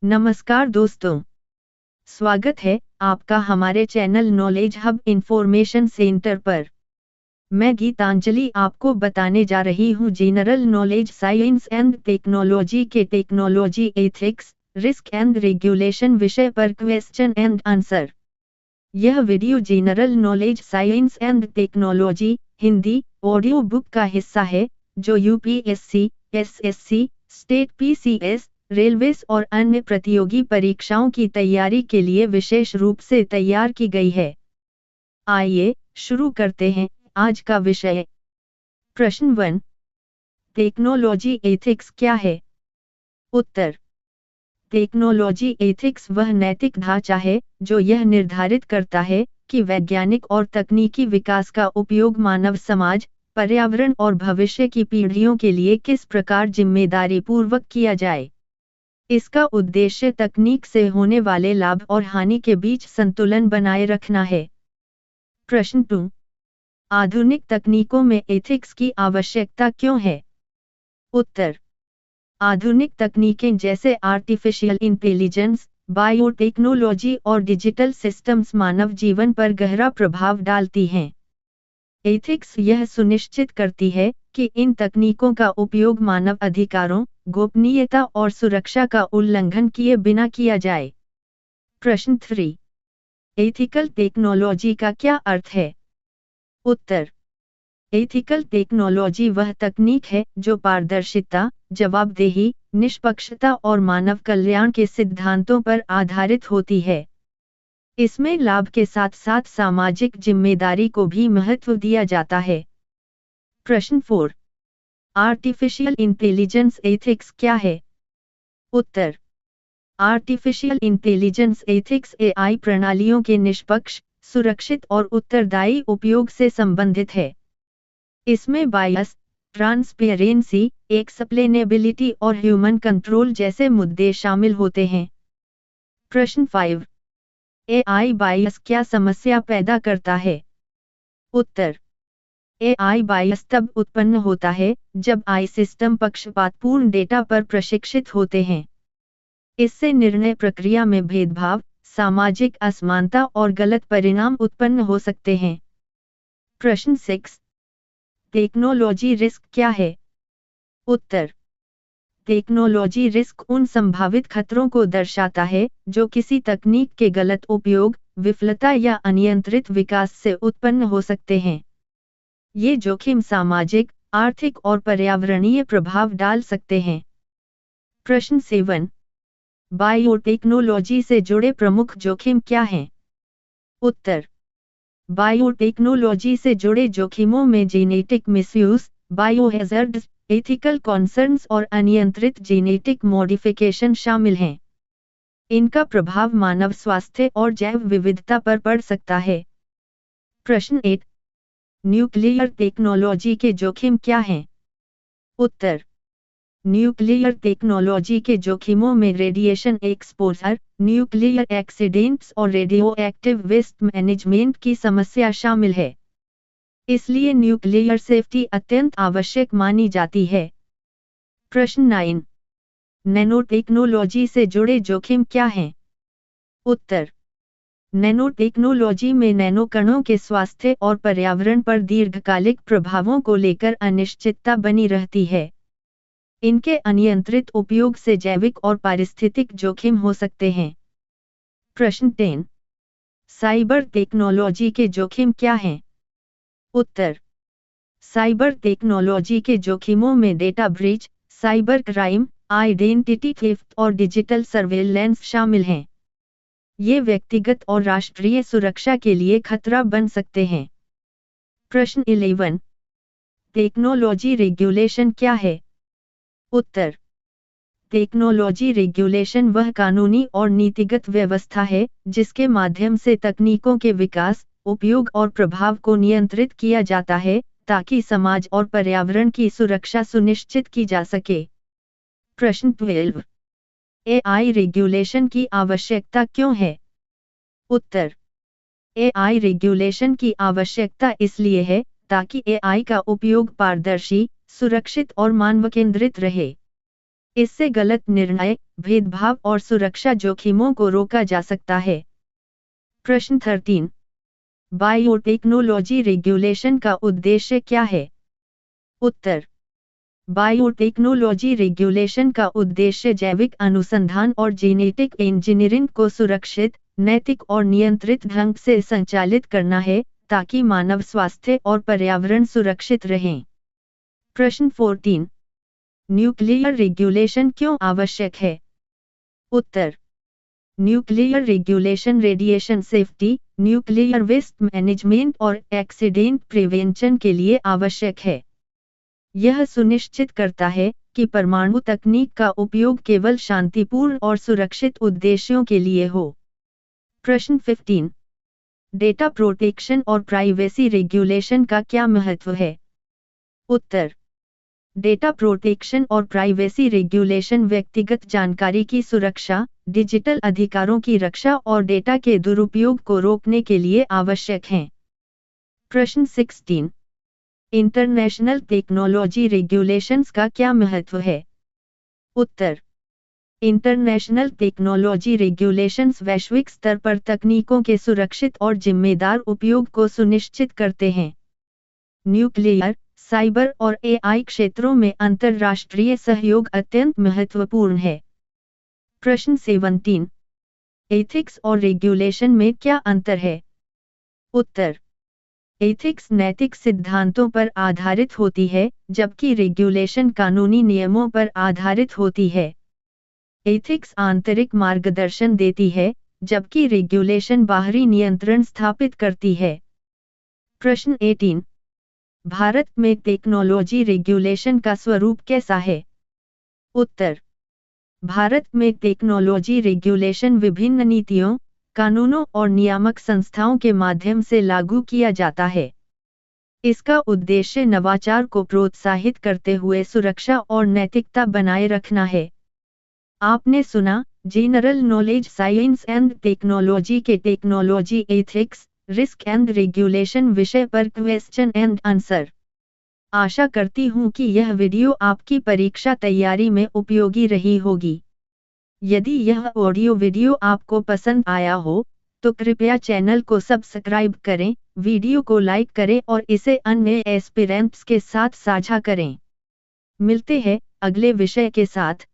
नमस्कार दोस्तों, स्वागत है आपका हमारे channel knowledge hub information centre पर। मैं गीतांजलि आपको बताने जा रही हूँ general knowledge science and technology के technology ethics, risk and regulation विषय पर क्वेश्चन एंड आंसर। यह video general knowledge science and technology Hindi audio book का हिस्सा है, जो UPSC, SSC, state PCS, railways और अन्य प्रतियोगी परीक्षाओं की तैयारी के लिए विशेष रूप से तैयार की गई है। आइए शुरू करते हैं आज का विषय। प्रश्न 1, टेक्नोलॉजी एथिक्स क्या है? उत्तर, टेक्नोलॉजी एथिक्स वह नैतिक ढांचा है जो यह निर्धारित करता है कि वैज्ञानिक और तकनीकी विकास का उपयोग मानव समाज, पर्यावरण और भविष्य की पीढ़ियों के लिए किस प्रकार जिम्मेदारी पूर्वक किया जाए। इसका उद्देश्य तकनीक से होने वाले लाभ और हानि के बीच संतुलन बनाए रखना है। प्रश्न 2, आधुनिक तकनीकों में एथिक्स की आवश्यकता क्यों है? उत्तर, आधुनिक तकनीकें जैसे आर्टिफिशियल इंटेलिजेंस, बायोटेक्नोलॉजी और डिजिटल सिस्टम्स मानव जीवन पर गहरा प्रभाव डालती हैं। एथिक्स यह सुनिश्चित करती है कि इन तकनीकों का उपयोग मानव अधिकारों, गोपनीयता और सुरक्षा का उल्लंघन किए बिना किया जाए। प्रश्न 3, एथिकल टेक्नोलॉजी का क्या अर्थ है? उत्तर, एथिकल टेक्नोलॉजी वह तकनीक है जो पारदर्शिता, जवाबदेही, निष्पक्षता और मानव कल्याण के सिद्धांतों पर आधारित होती है। इसमें लाभ के साथ साथ सामाजिक जिम्मेदारी को भी महत्व दिया जाता है। प्रश्न 4, आर्टिफिशियल इंटेलिजेंस एथिक्स क्या है? उत्तर, आर्टिफिशियल इंटेलिजेंस एथिक्स एआई प्रणालियों के निष्पक्ष, सुरक्षित और उत्तरदायी उपयोग से संबंधित है। इसमें बायस, ट्रांसपेरेंसी, एक्सप्लेनेबिलिटी और ह्यूमन कंट्रोल जैसे मुद्दे शामिल होते हैं। प्रश्न 5, एआई बायस क्या समस्या पैदा करता है? उत्तर, एआई बायस तब उत्पन्न होता है जब आई सिस्टम पक्षपातपूर्ण डेटा पर प्रशिक्षित होते हैं। इससे निर्णय प्रक्रिया में भेदभाव, सामाजिक असमानता और गलत परिणाम उत्पन्न हो सकते हैं। प्रश्न 6, टेक्नोलॉजी रिस्क क्या है? उत्तर, टेक्नोलॉजी रिस्क उन संभावित खतरों को दर्शाता है जो किसी तकनीक के गलत उपयोग, विफलता या अनियंत्रित विकास से उत्पन्न हो सकते हैं। ये जोखिम सामाजिक, आर्थिक और पर्यावरणीय प्रभाव डाल सकते हैं। प्रश्न 7, बायोटेक्नोलॉजी से जुड़े प्रमुख जोखिम क्या हैं? उत्तर, बायोटेक्नोलॉजी से जुड़े जोखिमों में जेनेटिक मिसयूज, बायोहैज़र्ड्स, एथिकल कॉन्सर्न्स और अनियंत्रित जेनेटिक मॉडिफिकेशन शामिल हैं। इनका प्रभाव मानव स्वास्थ्य और जैव विविधता पर पड़ सकता है। प्रश्न 8, न्यूक्लियर टेक्नोलॉजी के जोखिम क्या हैं? उत्तर, न्यूक्लियर टेक्नोलॉजी के जोखिमों में रेडिएशन एक्सपोजर, न्यूक्लियर एक्सीडेंट्स और रेडियोएक्टिव वेस्ट मैनेजमेंट की समस्या शामिल है। इसलिए न्यूक्लियर सेफ्टी अत्यंत आवश्यक मानी जाती है। प्रश्न 9, नैनो टेक्नोलॉजी से जुड़े जोखिम क्या हैं? उत्तर, नैनो टेक्नोलॉजी में नैनो कणों के स्वास्थ्य और पर्यावरण पर दीर्घकालिक प्रभावों को लेकर अनिश्चितता बनी रहती है। इनके अनियंत्रित उपयोग से जैविक और पारिस्थितिक जोखिम हो सकते हैं। प्रश्न 10, साइबर टेक्नोलॉजी के जोखिम क्या हैं? उत्तर, साइबर टेक्नोलॉजी के जोखिमों में data breach, cyber crime, identity theft और डिजिटल सर्वेलेंस शामिल हैं। ये व्यक्तिगत और राष्ट्रीय सुरक्षा के लिए खतरा बन सकते हैं। प्रश्न 11, टेक्नोलॉजी रेगुलेशन क्या है? उत्तर, टेक्नोलॉजी रेगुलेशन वह कानूनी और नीतिगत व्यवस्था है जिसके माध्यम से तकनीकों के विकास, उपयोग और प्रभाव को नियंत्रित किया जाता है ताकि समाज और पर्यावरण की सुरक्षा सुनिश्चित की जा सके। प्रश्न 12, एआई रेगुलेशन की आवश्यकता क्यों है? उत्तर, एआई रेगुलेशन की आवश्यकता इसलिए है ताकि एआई का उपयोग पारदर्शी, सुरक्षित और मानव केंद्रित रहे। इससे गलत निर्णय, भेदभाव और सुरक्षा जोखिमों को रोका जा सकता है। प्रश्न 13। बायोटेक्नोलॉजी रेगुलेशन का उद्देश्य क्या है? उत्तर। बायोटेक्नोलॉजी रेगुलेशन का उद्देश्य जैविक अनुसंधान और जेनेटिक इंजीनियरिंग को सुरक्षित, नैतिक और नियंत्रित ढंग से संचालित करना है, ताकि मानव स्वास्थ्य और पर्यावरण सुरक्षित रहें। प्रश्न 14। न्यूक्लियर रेगुलेशन क्यों आवश्यक है? उत्तर। Nuclear regulation radiation safety, nuclear waste management और एक्सीडेंट प्रिवेंशन के लिए आवश्यक है। यह सुनिश्चित करता है कि परमाणु तकनीक का उपयोग केवल शांतिपूर्ण और सुरक्षित उद्देश्यों के लिए हो। प्रश्न 15। डेटा प्रोटेक्शन और प्राइवेसी रेगुलेशन का क्या महत्व है? उत्तर। डेटा प्रोटेक्शन और प्राइवेसी रेगुलेशन व्यक्तिगत जानकारी की सुरक्षा, डिजिटल अधिकारों की रक्षा और डेटा के दुरुपयोग को रोकने के लिए आवश्यक हैं। प्रश्न 16। इंटरनेशनल टेक्नोलॉजी रेगुलेशंस का क्या महत्व है? उत्तर। इंटरनेशनल टेक्नोलॉजी रेगुलेशंस वैश्विक स्तर पर तकनीकों के सुरक्षित और जिम्मेदार उपयोग को सुनिश्चित करते हैं। न्यूक्लियर, साइबर और एआई क्षेत्रों में अंतर्राष्ट्रीय सहयोग अत्यंत महत्वपूर्ण है। प्रश्न 17। एथिक्स और रेगुलेशन में क्या अंतर है? उत्तर। एथिक्स नैतिक सिद्धांतों पर आधारित होती है, जबकि रेगुलेशन कानूनी नियमों पर आधारित होती है। एथिक्स आंतरिक मार्गदर्शन देती है, जबकि रेगुलेशन बाहरी नियंत्रण स्थापित करती है। प्रश्न 18। भारत में टेक्नोलॉजी रेगुलेशन का स्वरूप कैसा है? उत्तर। भारत में टेक्नोलॉजी रेगुलेशन विभिन्न नीतियों, कानूनों और नियामक संस्थाओं के माध्यम से लागू किया जाता है। इसका उद्देश्य नवाचार को प्रोत्साहित करते हुए सुरक्षा और नैतिकता बनाए रखना है। आपने सुना general knowledge science and technology के technology ethics, risk and regulation विषय पर क्वेश्चन एंड आंसर। आशा करती हूँ कि यह वीडियो आपकी परीक्षा तैयारी में उपयोगी रही होगी। यदि यह ऑडियो वीडियो आपको पसंद आया हो, तो कृपया चैनल को सब्सक्राइब करें, वीडियो को लाइक करें और इसे अन्य एस्पिरेंट्स के साथ साझा करें। मिलते हैं अगले विषय के साथ।